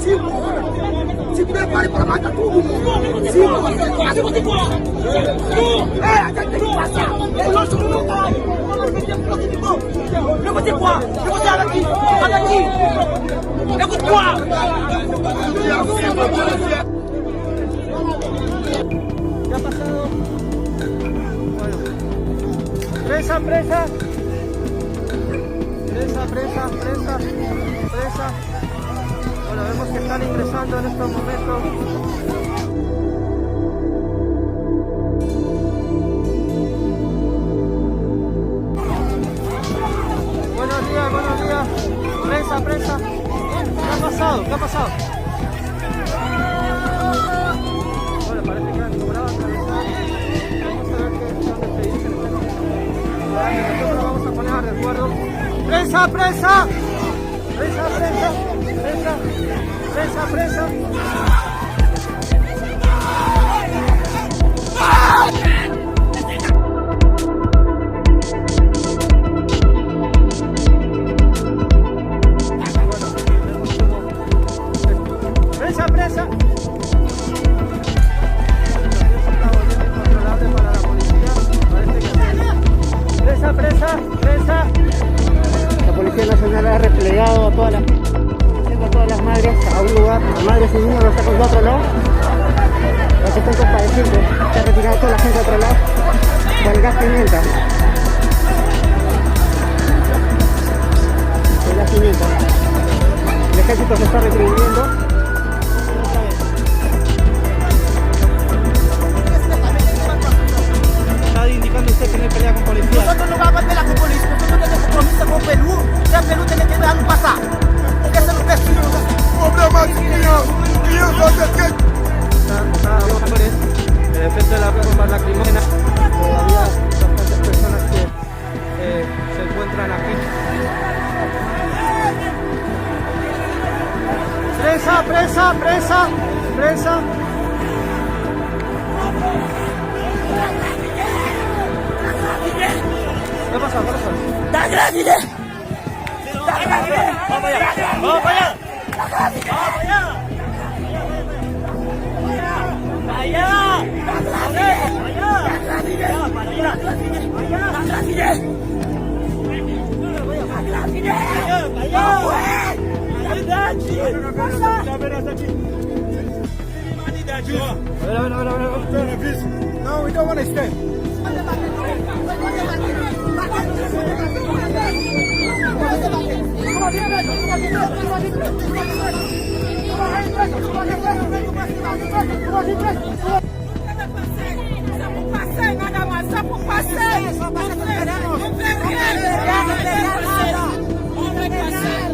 Si vous n'avez pas les parlements, tout le monde. Si vous n'avez pas les parlements, attendez, pas ça. Les gens sont locaux. Écoutez quoi? Écoutez avec qui? Avec qui? Écoute-moi. ¿Qué ha pasado? Bueno, presa, presa. Presa, presa, presa, presa. Bueno, vemos que están ingresando en estos momentos. Buenos días, buenos días. Presa, presa. ¿Qué ha pasado? ¿Qué ha pasado? Bueno, parece que han cobrado atravesar. Vamos a ver qué son los que dicen. Nosotros vamos a poner a resguardo. ¡Presa, presa! ¡Presa, presa! ¡Presa! ¡Presa, presa! ¡Presa, presa! Presa, presa, presa. La Policía Nacional ha replegado a todas las madres a un lugar. Las madres y niños los sacan de otro lado. Los que están compadeciendo. Se ha retirado toda la gente a otro lado. Con el gas pimienta. El gas pimienta. El ejército se está retribuyendo. Indicando usted que no hay pelea con policía. Nosotros no vamos a pelear con policía, nosotros tenemos compromiso con Perú. Ya Perú tiene que dejarnos pasar. Porque eso es lo que es. El efecto de la bomba lacrimógena. Todavía bastantes personas que se encuentran aquí. Presa, presa, presa, presa. ¿Qué ha pasado? ¿Qué ha pasado? ¡Da gratis! ¡Da gratis! ¡Vamos allá! ¡Vamos allá! No, we don't want to stay. Nada más, só por passeio. Não queremos. Não queremos.